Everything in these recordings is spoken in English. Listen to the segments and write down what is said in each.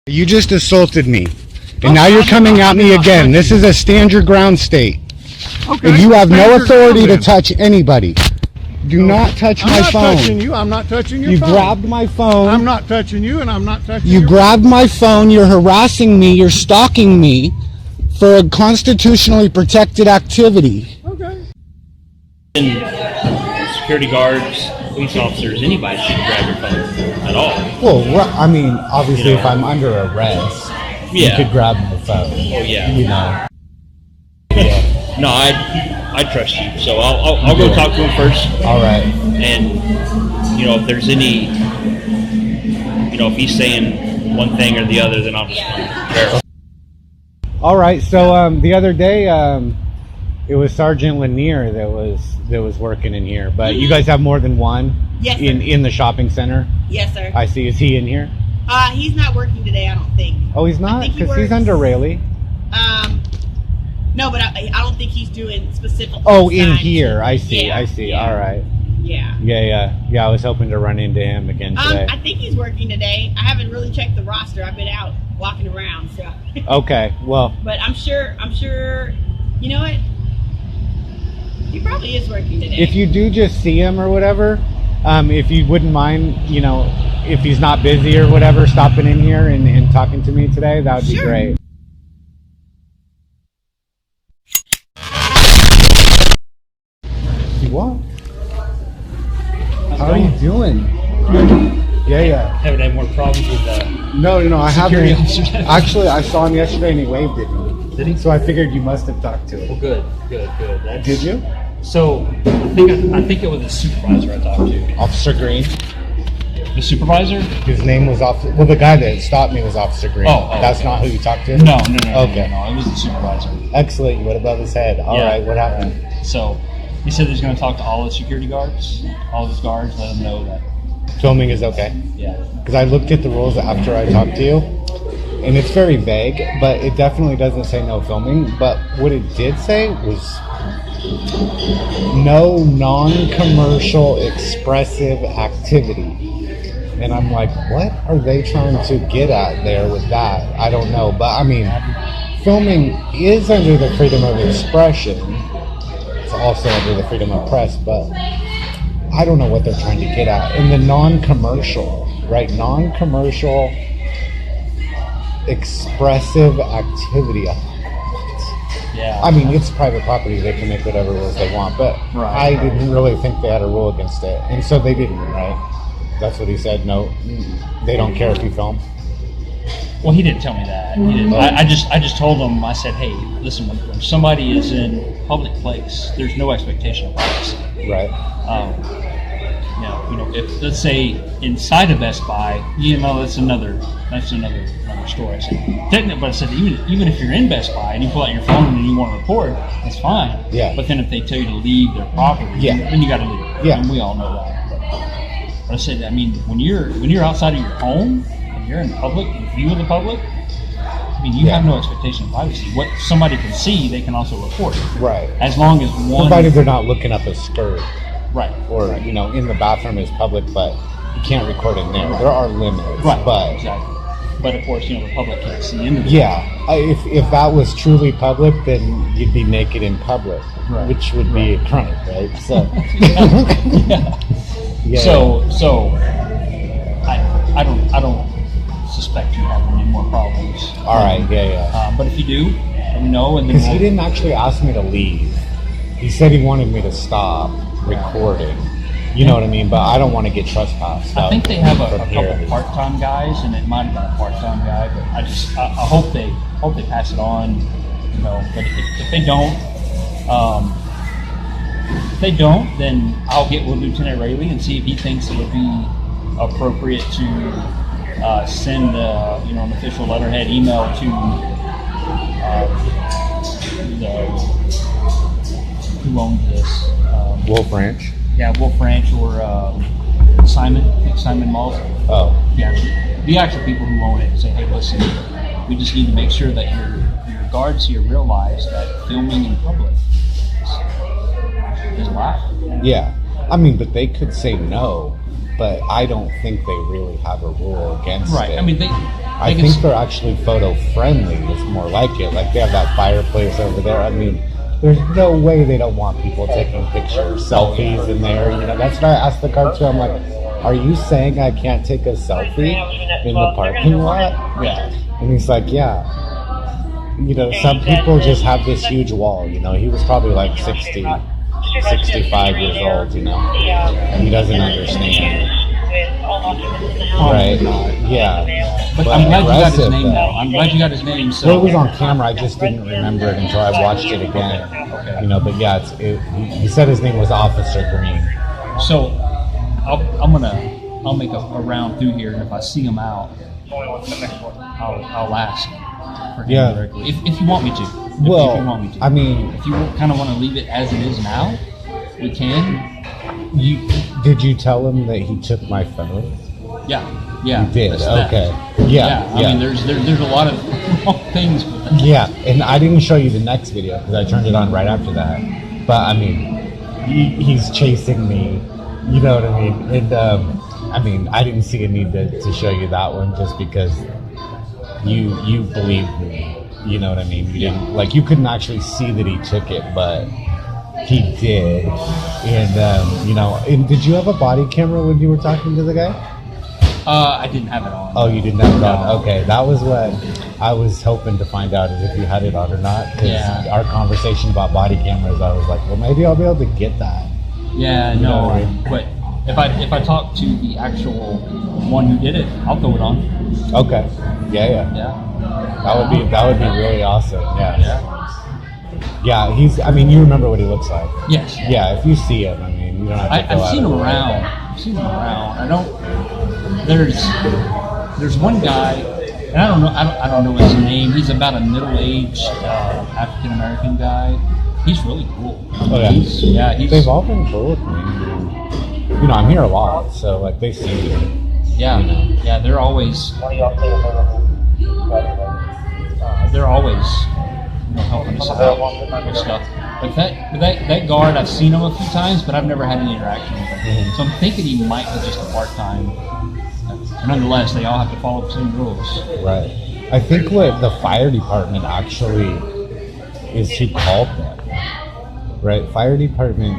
You just assaulted me, and now you're coming at me again. This is a stand your ground state. Okay. And you have no authority to touch anybody. Do not touch my phone. I'm not touching you. I'm not touching your phone. You grabbed my phone. I'm not touching you, and I'm not touching you. You grabbed my phone. You're harassing me. You're stalking me for a constitutionally protected activity. Okay. Security guards, police officers, anybody should grab your phone at all. Well, I mean, obviously, if I'm under arrest, you could grab the phone. Oh yeah. You know. Yeah. No, I trust you, so I'll go talk to him first. All right. And if there's any, if he's saying one thing or the other, then I'll just verify. All right. So the other day, it was Sergeant Lanier that was working in here, but you guys have more than one. Yes, in the shopping center. Yes, sir. I see. Is he in here? He's not working today, I don't think. Oh, he's not? Because he's under Rayleigh. No, but I don't think he's doing specific. Oh, in here. I see. Yeah, I see. yeah. All right. Yeah. Yeah. I was hoping to run into him again today. I think he's working today. I haven't really checked the roster. I've been out walking around, so. Okay. Well. But I'm sure. You know what? He probably is working today. If you do just see him or whatever, if you wouldn't mind, if he's not busy or whatever, stopping in here and talking to me today, that would be great. What? How are you doing? Yeah. Haven't had more problems with No, I security haven't. officers. Actually, I saw him yesterday and he waved at me. Did he? So I figured you must have talked to him. Well, good. Did you? So I think it was the supervisor I talked to. Officer Green. The supervisor? His name was Officer. Well, the guy that stopped me was Officer Green. Oh, that's okay. not who you talked to. No. Okay. No, it was the supervisor. Excellent. You went above his head. All right. What happened? So he said he's going to talk to all the security guards, all of his guards, let them know that filming is okay. Yeah. Because I looked at the rules after I talked to you, and it's very vague, but it definitely doesn't say no filming. But what it did say was no non-commercial expressive activity. And I'm like, what are they trying to get at there with that? I don't know. But I mean, filming is under the freedom of expression. It's also under the freedom of press, but I don't know what they're trying to get at. And the non-commercial, right? Non-commercial expressive activity. Yeah. I mean, it's private property. They can make whatever rules they want, but I didn't really think they had a rule against it. And so they didn't, right? That's what he said. No, they don't care if you film. Well, he didn't tell me that. He didn't. I just told him. I said, hey, listen, when somebody is in public place, there's no expectation of privacy. Right. If let's say inside of Best Buy, that's another story. I said, technically, but I said even if you're in Best Buy and you pull out your phone and you want to record, that's fine. Yeah. But then if they tell you to leave their property, then you got to leave. Yeah. And we all know that. But I said, I mean, when you're outside of your home and you're in public, in view of the public, I mean, you have no expectation of privacy. What somebody can see, they can also report. Right. As long as one. Provided they're not looking up a skirt. Right. Or in the bathroom is public, but you can't record in there. Right. There are limits. Right. But exactly. But of course, the public can't see into it. Yeah. If that was truly public, then you'd be naked in public, which would be a crime, right? So. Yeah. So I don't suspect you have any more problems. All right. Yeah. But if you do, let me know. Because he didn't actually ask me to leave. He said he wanted me to stop recording. You know what I mean? But I don't want to get trespassed. I think they have a couple part-time guys, and it might have been a part-time guy. But I hope they pass it on. But if they don't. If they don't, then I'll get with Lieutenant Rayleigh and see if he thinks it would be appropriate to send an official letterhead email to who owns this. Wolf Ranch. Yeah, Wolf Ranch or Simon Malls. Oh. Yeah, the actual people who own it say, hey, listen, we just need to make sure that your guards here realize that filming in public is allowed. Yeah. I mean, but they could say no, but I don't think they really have a rule against it. Right. I mean, I think they're actually photo friendly. It's more like it. Like they have that fireplace over there. I mean, there's no way they don't want people taking pictures, selfies in there. You know, that's what I asked the guard too. I'm like, are you saying I can't take a selfie in the parking lot? Yeah. And he's like, yeah. You know, some people just have this huge wall. You know, he was probably like 60, 65 years old, you know, and he doesn't understand. Right. Yeah. But I'm glad you got his name though. I'm glad you got his name. So Well, it was on camera. I just didn't remember it until I watched it again. Okay. You know, but yeah, he said his name was Officer Green. So I'll make a round through here, and if I see him out, I'll ask for him directly if you want me to. If you want me to. I mean, if you kind of want to leave it as it is now, we can. Did you tell him that he took my phone? Yeah. You did. Okay. Yeah. I mean, there's a lot of wrong things with that. Yeah, and I didn't show you the next video because I turned it on right after that. But I mean, he's chasing me. You know what I mean? And I mean, I didn't see a need to show you that one just because you believed me. You know what I mean? You didn't like you couldn't actually see that he took it, but he did. And you know, and did you have a body camera when you were talking to the guy? I didn't have it on. Oh, you didn't have it on? Okay, that was what I was hoping to find out, is if you had it on or not. Because our conversation about body cameras, I was like, well, maybe I'll be able to get that. Yeah, You know what I no. mean? But if I talk to the actual one who did it, I'll throw it on. Okay. Yeah. Yeah. That would be really awesome. Yeah. Yeah. Yeah, I mean, you remember what he looks like. Yes. Yeah, if you see him, I mean, you don't have to go I've out seen of him the way. around. I've seen him around. I don't. There's one guy, and I don't know his name. He's about a middle-aged African American guy. He's really cool. Oh, yeah. They've all been cool with me. You know, I'm here a lot, so like they see me. Yeah, you know. yeah. They're always helping us out with stuff. But that guard, I've seen him a few times, but I've never had any interaction with him. Mm-hmm. So I'm thinking he might be just a part-time. Nonetheless, they all have to follow the same rules. Right. I think what the fire department actually is who called them. Right. Fire department,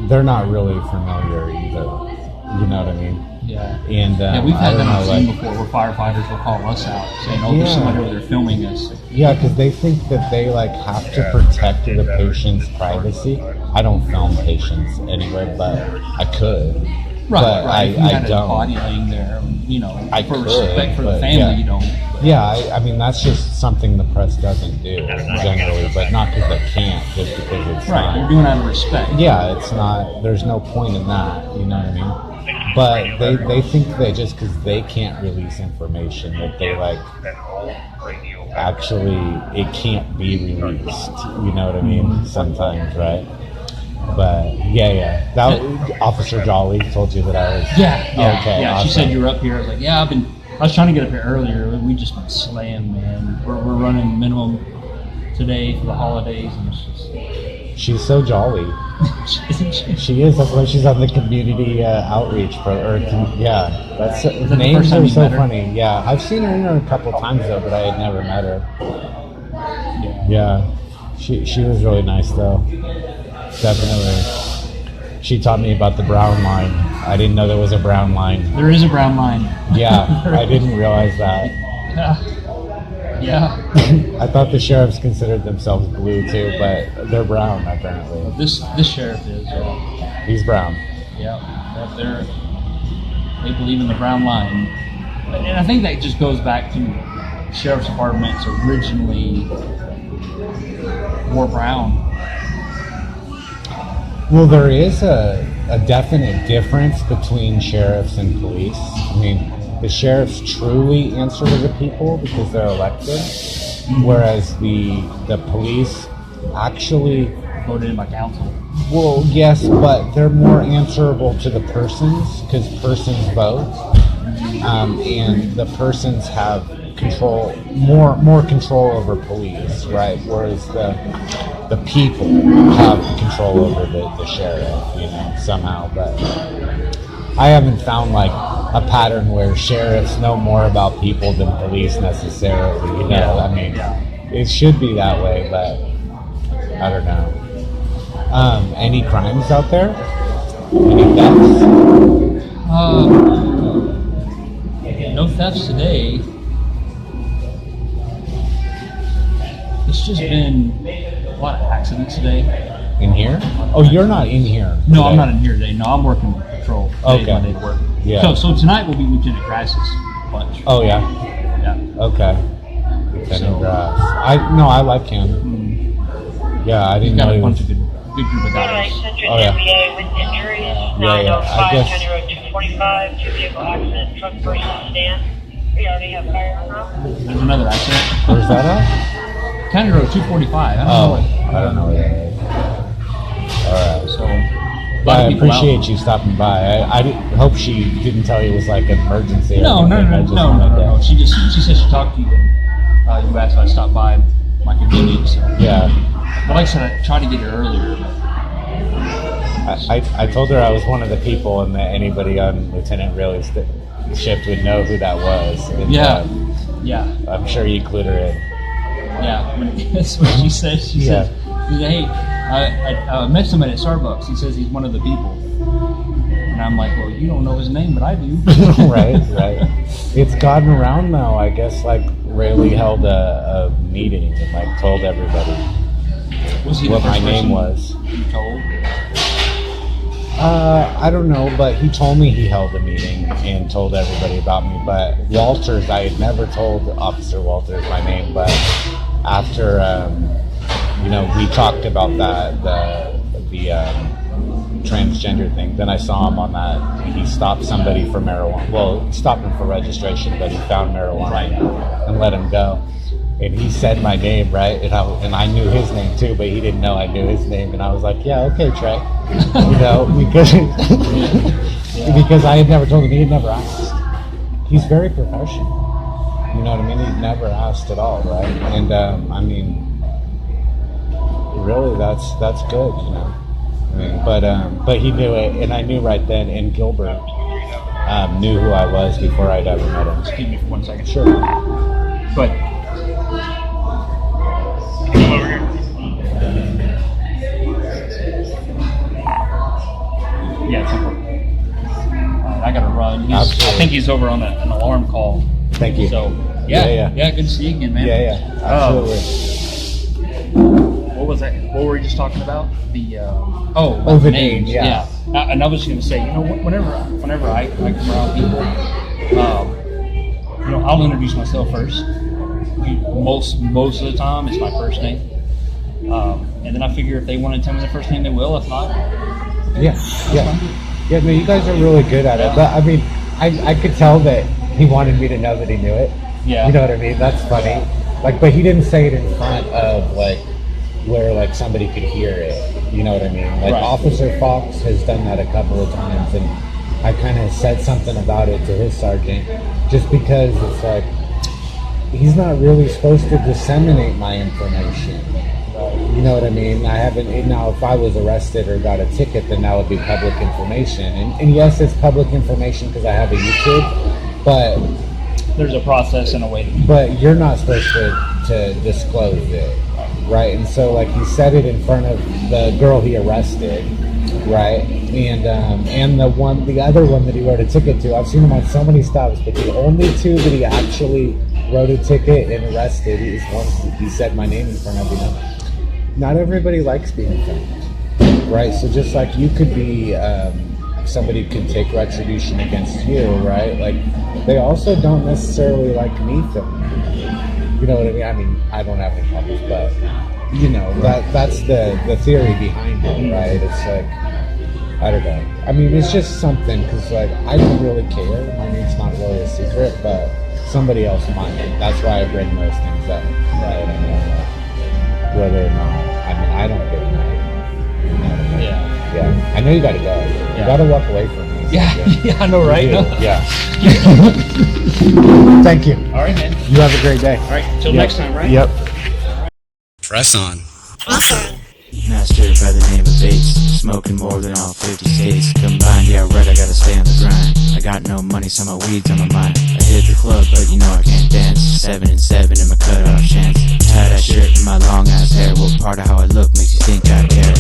they're not really familiar either. You know what I mean? Yeah. And we've had that on scene like, before where firefighters will call us out saying, "Oh, there's somebody over there filming us." Yeah, because they think that they like have to protect the patient's privacy. I don't film patients anyway, but I could. Right. But If you had I a don't. body laying there, you know, I for could, respect for the but family, yeah. you don't. Yeah, I mean that's just something the press doesn't do generally, but not because they can't, just because it's Right. not. You're doing it out of respect. Yeah, it's not. There's no point in that. You know what I mean? But they think that just because they can't release information, that they like actually it can't be released. You know what I mean? Sometimes, right? But yeah. That Officer Jolly told you that I was. Yeah. Okay. Yeah. Awesome. She said you were up here. I was like, yeah, I was trying to get up here earlier. We just been slammed, man. We're running minimum today for the holidays, and it's just. She's so jolly. Isn't she? She is. That's why she's on the community outreach yeah. That's Is that the names first time are you so met her? funny. Yeah, I've seen her a couple times though, but I had never met her. Yeah, she was really nice though. Definitely. She taught me about the brown line. I didn't know there was a brown line. There is a brown line. Yeah, I didn't realize that. Yeah. I thought the sheriffs considered themselves blue too, but they're brown apparently. This sheriff is. He's brown. Yeah. They believe in the brown line, and I think that just goes back to sheriff's departments originally wore brown. Well, there is a definite difference between sheriffs and police. I mean, the sheriffs truly answer to the people because they're elected, whereas the police actually Voted in by council. Well, yes, but they're more answerable to the persons because persons vote, and the persons have more control over police, right? Whereas the people have control over the sheriff, you know, somehow. But I haven't found like a pattern where sheriffs know more about people than police necessarily. You know, I mean, it should be that way, but I don't know. Any crimes out there? Any thefts? No thefts today. It's just been a lot of accidents today. In here? Oh, you're not in here. No, today. I'm not in here today. No, I'm working patrol. Today's my day to work. Yeah. So tonight will be Lieutenant Grass's bunch. Oh yeah. Yeah. Okay. Lieutenant Grass. I like him. Yeah, I He's didn't got know a he bunch was. of good group of guys. Oh yeah. With injuries, Yeah, 905 I guess. County Road 245, two-vehicle accident, truck versus stand. We already have fire on route. There's another accident. Where's that at? County Road 245. I don't know where that is. All right. So, I appreciate you stopping by. I hope she didn't tell you it was like an emergency. No. She said she talked to you and you asked if I stopped by my convenience. So. Yeah. But like I said, I tried to get here earlier. I told her I was one of the people and that anybody on Lieutenant Really's shift would know who that was. And, Yeah. I'm sure you clued her in. Yeah. That's what she said. She said, hey, I met somebody at Starbucks. He says he's one of the people. And I'm like, well, you don't know his name, but I do. Right. It's gotten around now. I guess like Rayleigh held a meeting and like told everybody Was he what the my first name person was. You told? I don't know, but he told me he held a meeting and told everybody about me. But Walters, I had never told Officer Walters my name, but after we talked about the transgender thing. Then I saw him on that. He stopped somebody for marijuana. Well, he stopped him for registration, but he found marijuana and let him go. And he said my name, right? And I knew his name too, but he didn't know I knew his name. And I was like, yeah, okay, Trey. Because I had never told him. He had never asked. He's very professional. You know what I mean? He'd never asked at all, right? And really, that's good, you know. I mean, but he knew it, and I knew right then. And Gilbert knew who I was before I'd ever met him. Excuse me for 1 second. Sure. But yeah, it's important. I gotta run. I think he's over on an alarm call. Thank you. So yeah, good to see you again, man. Yeah, absolutely. What was that? What were we just talking about? The the names. name, yeah. And I was just gonna say, whenever I come around people, I'll introduce myself first. Most of the time, it's my first name, and then I figure if they want to tell me their first name, they will. If not, Yeah. No, you guys are really good at it. But I mean, I could tell that he wanted me to know that he knew it. Yeah. You know what I mean? That's funny. Like, but he didn't say it in front of like where like somebody could hear it. You know what I mean? Like Officer Fox has done that a couple of times, and I kind of said something about it to his sergeant, just because it's like he's not really supposed to disseminate my information. You know what I mean? I haven't. Now, if I was arrested or got a ticket, then that would be public information. And yes, it's public information because I have a YouTube, but there's a process and a way to do it. But you're not supposed to disclose it, right? And so, like, he said it in front of the girl he arrested, right? And the other one that he wrote a ticket to. I've seen him on so many stops, but the only two that he actually wrote a ticket and arrested is once he said my name in front of him. Not everybody likes being filmed, right? So just like you could be, somebody could take retribution against you, right? Like, they also don't necessarily like me filming. You know what I mean? I mean, I don't have any problems, but that's the theory behind it, right? It's like, I don't know. I mean, it's just something because like I don't really care. I mean, it's not really a secret, but somebody else might. That's why I bring those things up, right? I mean, whether or not, I mean, I don't get mad. You know what I mean? Yeah. I know you gotta go. You gotta walk away from me. Yeah, I know, right? Yeah. Thank you. All right, man. You have a great day. All right, till next time, right? Yep. Press on. master by the name of Bates. Smoking more than all 50 states combined. Yeah, right, I gotta stay on the grind. I got no money, so my weed's on my mind. I hit the club, but you know I can't dance. 7 and 7 in my cutoff chance. Tie-dye shirt and my long ass hair. What part of how I look makes you think I care?